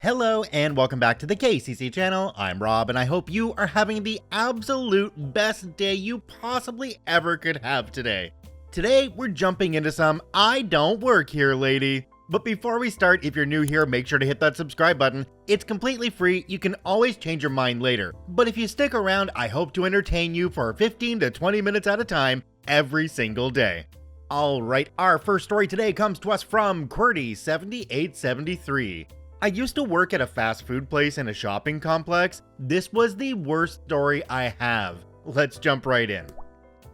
Hello and welcome back to the KCC channel. I'm Rob and I hope you are having the absolute best day you possibly ever could have today. Today we're jumping into some I Don't Work Here Lady. But before we start, if you're new here, make sure to hit that subscribe button. It's completely free, you can always change your mind later. But if you stick around, I hope to entertain you for 15 to 20 minutes at a time every single day. Alright, our first story today comes to us from QWERTY7873. I used to work at a fast food place in a shopping complex. This was the worst story I have. Let's jump right in.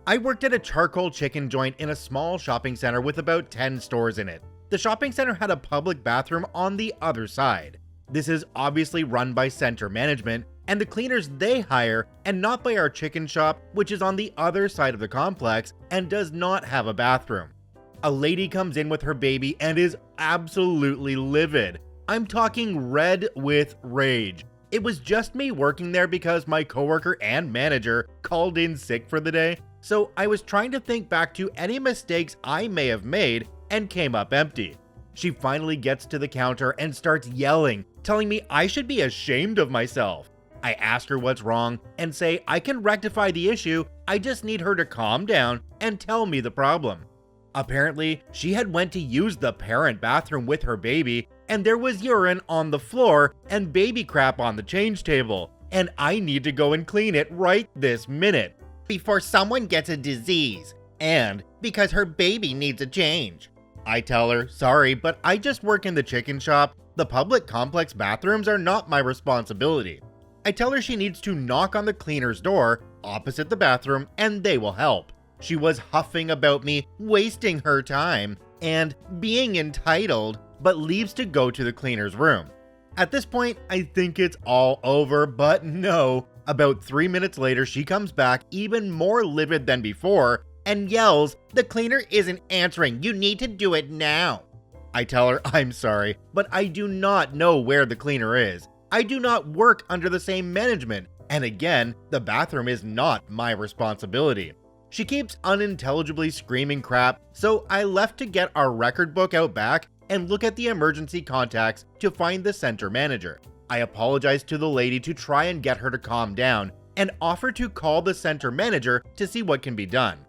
I worked at a charcoal chicken joint in a small shopping center with about 10 stores in it. The shopping center had a public bathroom on the other side. This is obviously run by center management and the cleaners they hire, and not by our chicken shop, which is on the other side of the complex and does not have a bathroom. A lady comes in with her baby and is absolutely livid. I'm talking red with rage. It was just me working there because my coworker and manager called in sick for the day, so I was trying to think back to any mistakes I may have made and came up empty. She finally gets to the counter and starts yelling, telling me I should be ashamed of myself. I ask her what's wrong and say I can rectify the issue, I just need her to calm down and tell me the problem. Apparently, she had went to use the parent bathroom with her baby, and there was urine on the floor and baby crap on the change table, and I need to go and clean it right this minute, before someone gets a disease, and because her baby needs a change. I tell her, sorry, but I just work in the chicken shop. The public complex bathrooms are not my responsibility. I tell her she needs to knock on the cleaner's door opposite the bathroom and they will help. She was huffing about me wasting her time and being entitled, but leaves to go to the cleaner's room. At this point, I think it's all over, but no. About 3 minutes later, she comes back even more livid than before and yells, "The cleaner isn't answering, you need to do it now." I tell her I'm sorry, but I do not know where the cleaner is. I do not work under the same management, and again, the bathroom is not my responsibility. She keeps unintelligibly screaming crap, so I left to get our record book out back and look at the emergency contacts to find the center manager. I apologized to the lady to try and get her to calm down and offer to call the center manager to see what can be done.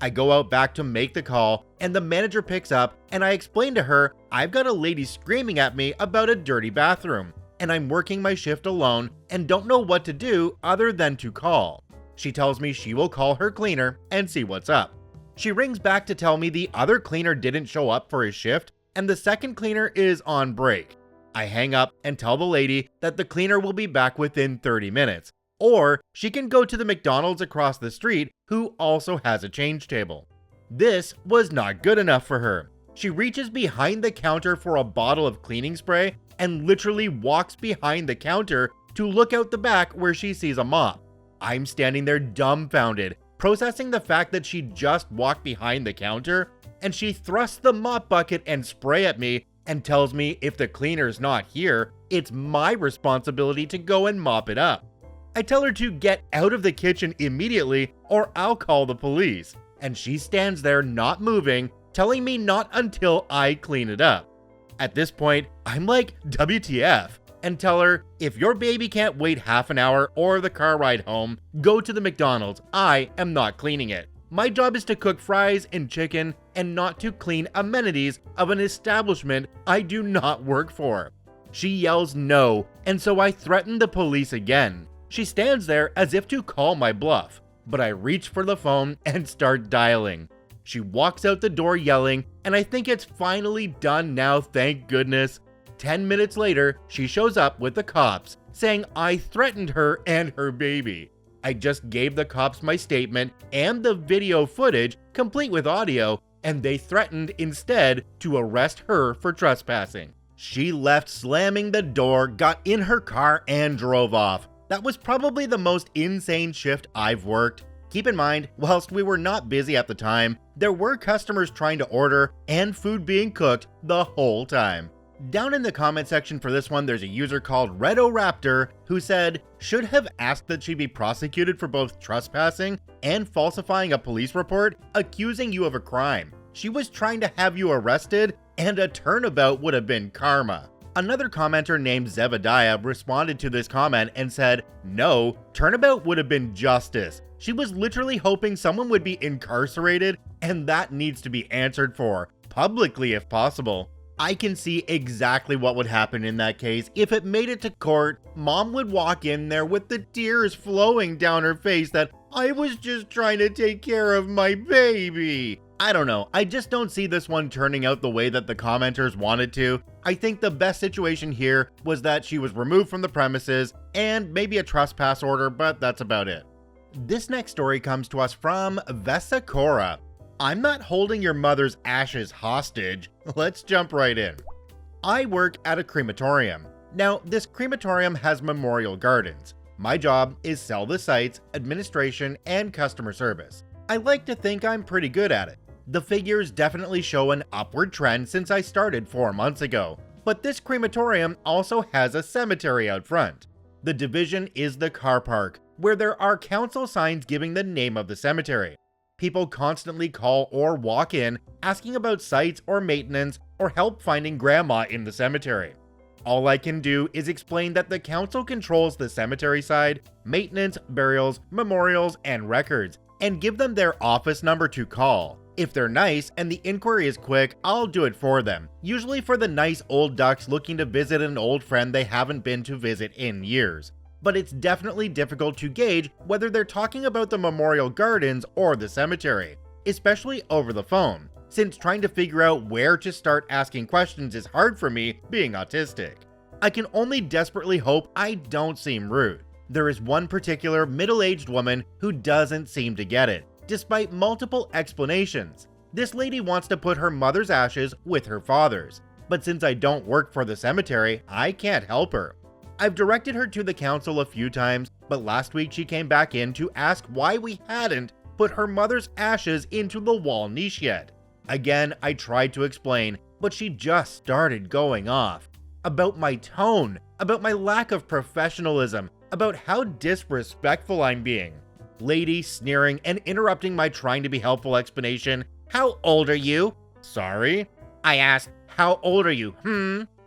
I go out back to make the call and the manager picks up and I explain to her I've got a lady screaming at me about a dirty bathroom and I'm working my shift alone and don't know what to do other than to call. She tells me she will call her cleaner and see what's up. She rings back to tell me the other cleaner didn't show up for his shift and the second cleaner is on break. I hang up and tell the lady that the cleaner will be back within 30 minutes, or she can go to the McDonald's across the street who also has a change table. This was not good enough for her. She reaches behind the counter for a bottle of cleaning spray and literally walks behind the counter to look out the back where she sees a mop. I'm standing there dumbfounded, processing the fact that she just walked behind the counter, and she thrusts the mop bucket and spray at me and tells me if the cleaner's not here, it's my responsibility to go and mop it up. I tell her to get out of the kitchen immediately or I'll call the police, and she stands there not moving, telling me not until I clean it up. At this point, I'm like, WTF? And tell her, if your baby can't wait half an hour or the car ride home, go to the McDonald's. I am not cleaning it. My job is to cook fries and chicken and not to clean amenities of an establishment I do not work for. She yells no, and so I threaten the police again. She stands there as if to call my bluff, but I reach for the phone and start dialing. She walks out the door yelling, and I think it's finally done now, thank goodness. 10 minutes later, she shows up with the cops, saying I threatened her and her baby. I just gave the cops my statement and the video footage, complete with audio, and they threatened instead to arrest her for trespassing. She left slamming the door, got in her car, and drove off. That was probably the most insane shift I've worked. Keep in mind, whilst we were not busy at the time, there were customers trying to order and food being cooked the whole time. Down in the comment section for this one, there's a user called RedoRaptor who said, should have asked that she be prosecuted for both trespassing and falsifying a police report, accusing you of a crime. She was trying to have you arrested, and a turnabout would have been karma. Another commenter named Zebediah responded to this comment and said, "No, turnabout would have been justice. She was literally hoping someone would be incarcerated, and that needs to be answered for, publicly if possible." I can see exactly what would happen in that case. If it made it to court, mom would walk in there with the tears flowing down her face that I was just trying to take care of my baby. I don't know, I just don't see this one turning out the way that the commenters wanted to. I think the best situation here was that she was removed from the premises and maybe a trespass order, but that's about it. This next story comes to us from Vessecora. I'm not holding your mother's ashes hostage. Let's jump right in. I work at a crematorium. Now, this crematorium has memorial gardens. My job is sell the sites, administration, and customer service. I like to think I'm pretty good at it. The figures definitely show an upward trend since I started 4 months ago. But this crematorium also has a cemetery out front. The division is the car park, where there are council signs giving the name of the cemetery. People constantly call or walk in asking about sites or maintenance or help finding grandma in the cemetery. All I can do is explain that the council controls the cemetery side, maintenance, burials, memorials, and records, and give them their office number to call. If they're nice and the inquiry is quick, I'll do it for them, usually for the nice old ducks looking to visit an old friend they haven't been to visit in years. But it's definitely difficult to gauge whether they're talking about the memorial gardens or the cemetery, especially over the phone, since trying to figure out where to start asking questions is hard for me being autistic. I can only desperately hope I don't seem rude. There is one particular middle-aged woman who doesn't seem to get it, despite multiple explanations. This lady wants to put her mother's ashes with her father's, but since I don't work for the cemetery, I can't help her. I've directed her to the council a few times, but last week she came back in to ask why we hadn't put her mother's ashes into the wall niche yet. Again, I tried to explain, but she just started going off. About my tone, about my lack of professionalism, about how disrespectful I'm being. Lady sneering and interrupting my trying to be helpful explanation. How old are you? Sorry? I asked, how old are you?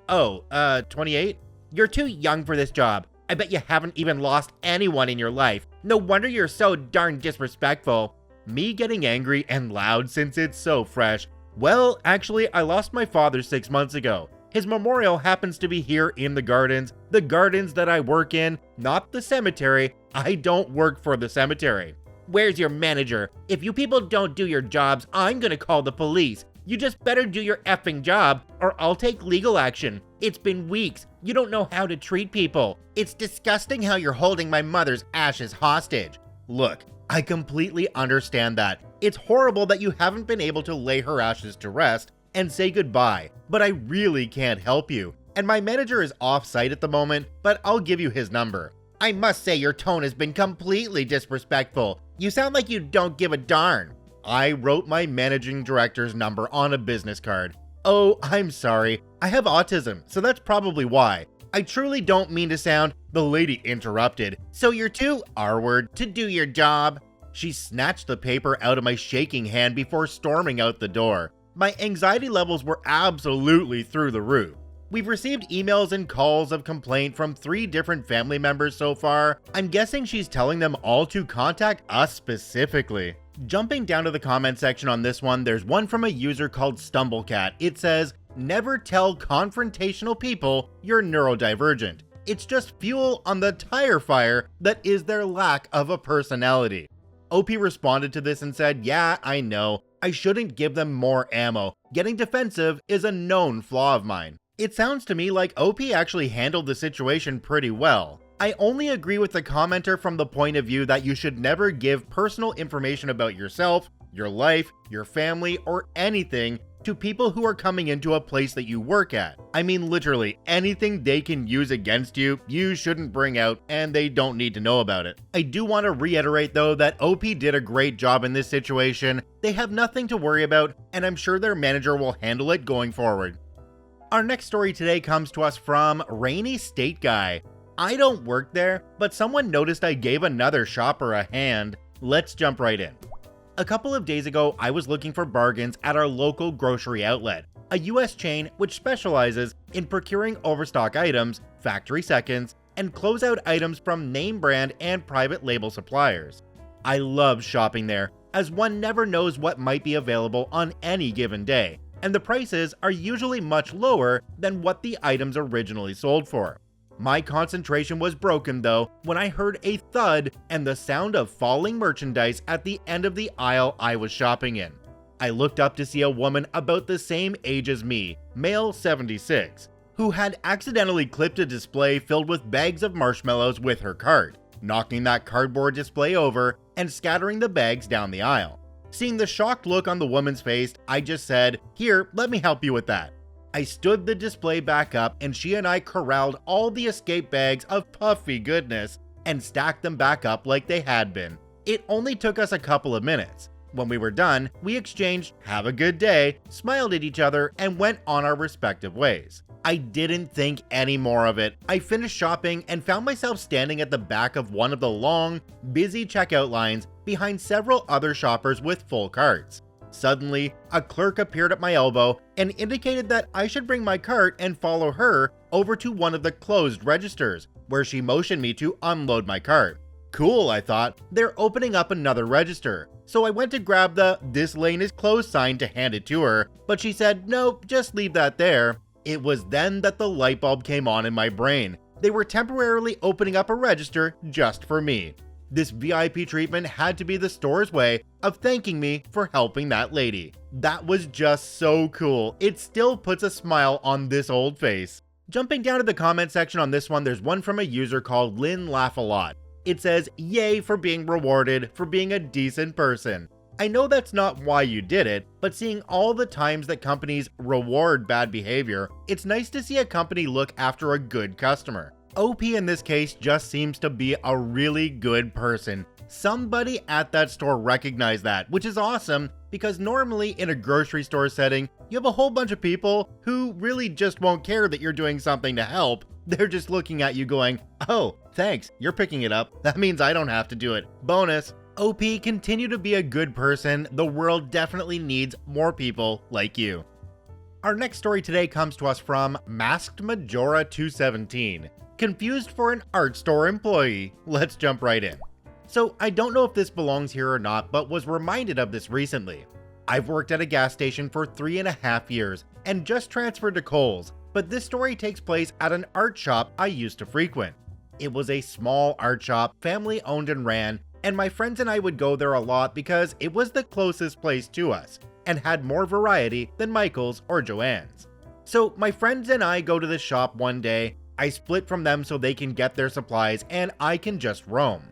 28? You're too young for this job. I bet you haven't even lost anyone in your life. No wonder you're so darn disrespectful. Me getting angry and loud since it's so fresh. Well, actually, I lost my father 6 months ago. His memorial happens to be here in the gardens that I work in, not the cemetery. I don't work for the cemetery. Where's your manager? If you people don't do your jobs, I'm gonna call the police. You just better do your effing job, or I'll take legal action. It's been weeks. You don't know how to treat people. It's disgusting how you're holding my mother's ashes hostage. Look, I completely understand that. It's horrible that you haven't been able to lay her ashes to rest and say goodbye, but I really can't help you. And my manager is off-site at the moment, but I'll give you his number. I must say your tone has been completely disrespectful. You sound like you don't give a darn. I wrote my managing director's number on a business card. Oh, I'm sorry. I have autism, so that's probably why. I truly don't mean to sound, the lady interrupted. So you're too R-word to do your job? She snatched the paper out of my shaking hand before storming out the door. My anxiety levels were absolutely through the roof. We've received emails and calls of complaint from 3 different family members so far. I'm guessing she's telling them all to contact us specifically. Jumping down to the comment section on this one, there's one from a user called StumbleCat. It says, never tell confrontational people you're neurodivergent. It's just fuel on the tire fire that is their lack of a personality. OP responded to this and said, yeah, I know. I shouldn't give them more ammo. Getting defensive is a known flaw of mine. It sounds to me like OP actually handled the situation pretty well. I only agree with the commenter from the point of view that you should never give personal information about yourself, your life, your family, or anything to people who are coming into a place that you work at. I mean, literally, anything they can use against you, you shouldn't bring out, and they don't need to know about it. I do want to reiterate though that OP did a great job in this situation. They have nothing to worry about, and I'm sure their manager will handle it going forward. Our next story today comes to us from rainystateguy. I don't work there, but someone noticed I gave another shopper a hand. Let's jump right in. A couple of days ago, I was looking for bargains at our local grocery outlet. a US chain which specializes in procuring overstock items, factory seconds, and closeout items from name brand and private label suppliers. I love shopping there, as one never knows what might be available on any given day, and the prices are usually much lower than what the items originally sold for. My concentration was broken though when I heard a thud and the sound of falling merchandise at the end of the aisle I was shopping in. I looked up to see a woman about the same age as me, male 76, who had accidentally clipped a display filled with bags of marshmallows with her cart, knocking that cardboard display over and scattering the bags down the aisle. Seeing the shocked look on the woman's face, I just said, "Here, let me help you with that." I stood the display back up and she and I corralled all the escape bags of puffy goodness and stacked them back up like they had been. It only took us a couple of minutes. When we were done, we exchanged "have a good day," smiled at each other, and went on our respective ways. I didn't think any more of it. I finished shopping and found myself standing at the back of one of the long, busy checkout lines behind several other shoppers with full carts. Suddenly, a clerk appeared at my elbow and indicated that I should bring my cart and follow her over to one of the closed registers, where she motioned me to unload my cart. Cool, I thought, they're opening up another register. So I went to grab the "this lane is closed" sign to hand it to her, but she said, "Nope, just leave that there." It was then that the light bulb came on in my brain. They were temporarily opening up a register just for me. This VIP treatment had to be the store's way of thanking me for helping that lady. That was just so cool. It still puts a smile on this old face. Jumping down to the comment section on this one, there's one from a user called Lynn Laugh a Lot. It says, "Yay for being rewarded for being a decent person. I know that's not why you did it, but seeing all the times that companies reward bad behavior, it's nice to see a company look after a good customer. OP in this case just seems to be a really good person. Somebody at that store recognized that, which is awesome because normally in a grocery store setting, you have a whole bunch of people who really just won't care that you're doing something to help. They're just looking at you going, "Oh, thanks, you're picking it up. That means I don't have to do it. Bonus." OP, continue to be a good person. The world definitely needs more people like you. Our next story today comes to us from Masked Majora 217. Confused for an art store employee. Let's jump right in. So I don't know if this belongs here or not, but was reminded of this recently. I've worked at a gas station for 3.5 years and just transferred to Kohl's, but this story takes place at an art shop I used to frequent. It was a small art shop, family owned and ran, and my friends and I would go there a lot because it was the closest place to us and had more variety than Michael's or Joann's. So my friends and I go to the shop one day. I split from them so they can get their supplies and I can just roam.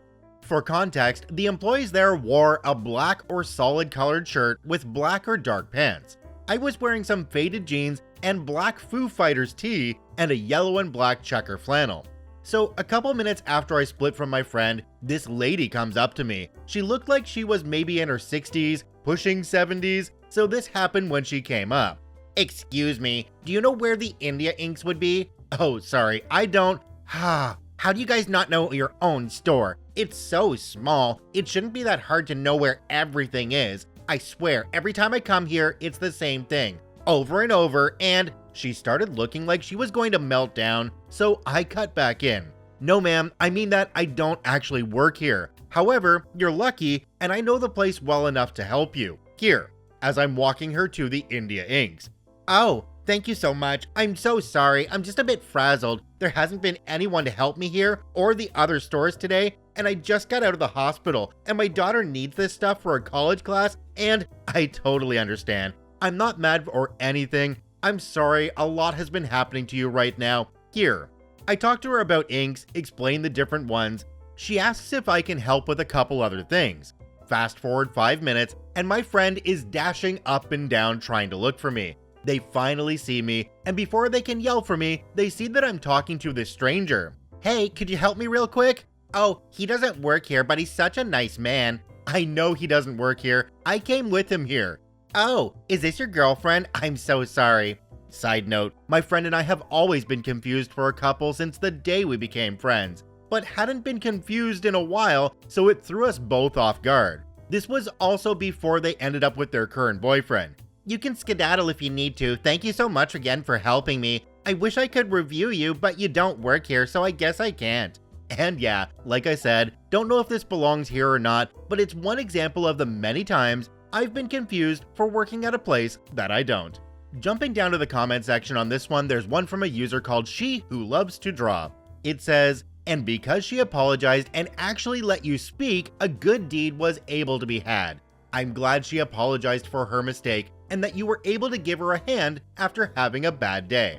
For context, the employees there wore a black or solid colored shirt with black or dark pants. I was wearing some faded jeans and black Foo Fighters tee and a yellow and black checker flannel. So a couple minutes after I split from my friend, this lady comes up to me. She looked like she was maybe in her 60s, pushing 70s, so this happened when she came up. "Excuse me, do you know where the India inks would be?" "Oh, sorry, I don't." How do you guys not know your own store? It's so small, it shouldn't be that hard to know where everything is. I swear, every time I come here, it's the same thing. Over and over, and she started looking like she was going to melt down, so I cut back in. "No ma'am, I mean that I don't actually work here. However, you're lucky, and I know the place well enough to help you. Here," as I'm walking her to the India inks. "Oh, thank you so much. I'm so sorry, I'm just a bit frazzled. There hasn't been anyone to help me here or the other stores today, and I just got out of the hospital, and my daughter needs this stuff for a college class, and I totally understand. I'm not mad or anything. I'm sorry, a lot has been happening to you right now. Here." I talked to her about inks, explained the different ones. She asks if I can help with a couple other things. Fast forward 5 minutes, and my friend is dashing up and down trying to look for me. They finally see me, and before they can yell for me, they see that I'm talking to this stranger. "Hey, could you help me real quick?" "Oh, he doesn't work here, but he's such a nice man." "I know he doesn't work here. I came with him here." "Oh, is this your girlfriend? I'm so sorry." Side note, my friend and I have always been confused for a couple since the day we became friends, but hadn't been confused in a while, so it threw us both off guard. This was also before they ended up with their current boyfriend. You can skedaddle if you need to. Thank you so much again for helping me. I wish I could review you, but you don't work here, so I guess I can't. And yeah, like I said, don't know if this belongs here or not, but it's one example of the many times I've been confused for working at a place that I don't. Jumping down to the comment section on this one, there's one from a user called She Who Loves to Draw. It says, and because she apologized and actually let you speak, a good deed was able to be had. I'm glad she apologized for her mistake and that you were able to give her a hand after having a bad day.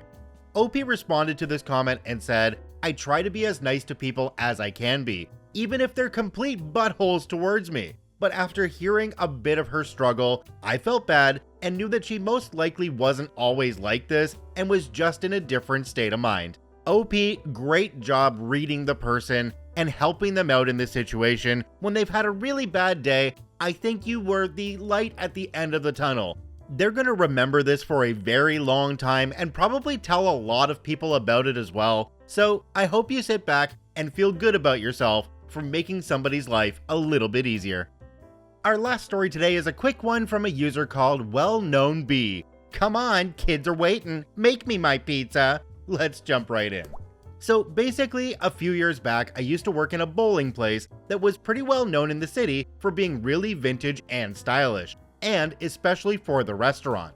OP responded to this comment and said, I try to be as nice to people as I can be, even if they're complete buttholes towards me. But after hearing a bit of her struggle, I felt bad and knew that she most likely wasn't always like this and was just in a different state of mind. OP, great job reading the person and helping them out in this situation when they've had a really bad day. I think you were the light at the end of the tunnel. They're gonna remember this for a very long time and probably tell a lot of people about it as well. So I hope you sit back and feel good about yourself for making somebody's life a little bit easier. Our last story today is a quick one from a user called Wellknownbee. Come on, kids are waiting. Make me my pizza. Let's jump right in. So basically, a few years back, I used to work in a bowling place that was pretty well known in the city for being really vintage and stylish, and especially for the restaurant.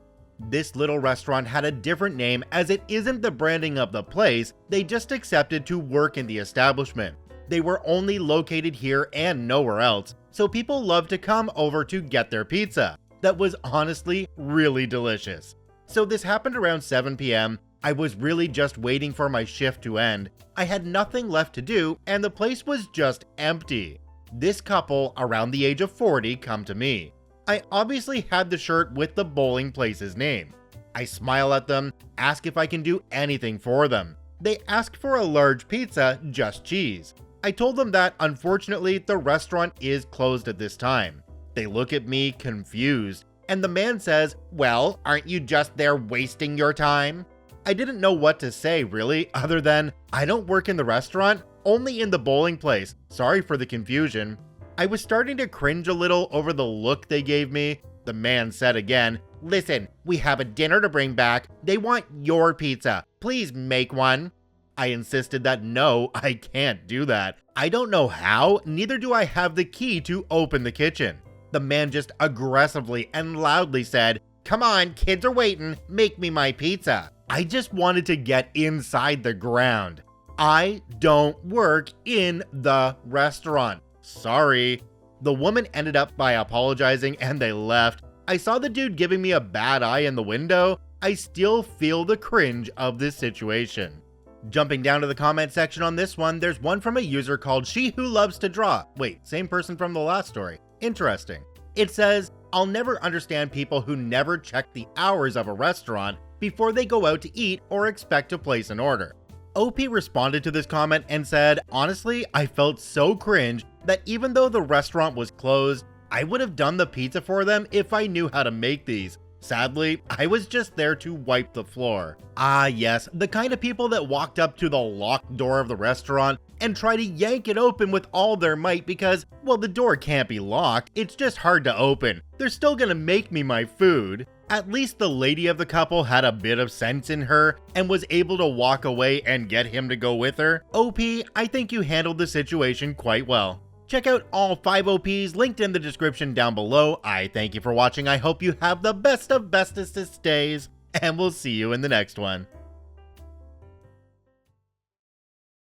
This little restaurant had a different name as it isn't the branding of the place, they just accepted to work in the establishment. They were only located here and nowhere else, so people loved to come over to get their pizza. That was honestly really delicious. So this happened around 7 p.m. I was really just waiting for my shift to end. I had nothing left to do and the place was just empty. This couple, around the age of 40, come to me. I obviously had the shirt with the bowling place's name. I smile at them, ask if I can do anything for them. They ask for a large pizza, just cheese. I told them that unfortunately the restaurant is closed at this time. They look at me confused, and the man says, well, aren't you just there wasting your time? I didn't know what to say really, other than, I don't work in the restaurant, only in the bowling place. Sorry for the confusion. I was starting to cringe a little over the look they gave me. The man said again, listen, we have a dinner to bring back. They want your pizza. Please make one. I insisted that no, I can't do that. I don't know how, neither do I have the key to open the kitchen. The man just aggressively and loudly said, come on, kids are waiting, make me my pizza. I just wanted to get inside the ground. I don't work in the restaurant. Sorry. The woman ended up by apologizing and they left. I saw the dude giving me a bad eye in the window. I still feel the cringe of this situation. Jumping down to the comment section on this one, there's one from a user called She Who Loves to Draw. Wait, same person from the last story. Interesting. It says, I'll never understand people who never check the hours of a restaurant before they go out to eat or expect to place an order. OP responded to this comment and said, honestly, I felt so cringe that even though the restaurant was closed, I would have done the pizza for them if I knew how to make these. Sadly, I was just there to wipe the floor. Ah yes, the kind of people that walked up to the locked door of the restaurant and try to yank it open with all their might because, well, the door can't be locked, it's just hard to open. They're still gonna make me my food. At least the lady of the couple had a bit of sense in her and was able to walk away and get him to go with her. OP, I think you handled the situation quite well. Check out all 5 OPs linked in the description down below. I thank you for watching. I hope you have the best of bestest days, and we'll see you in the next one.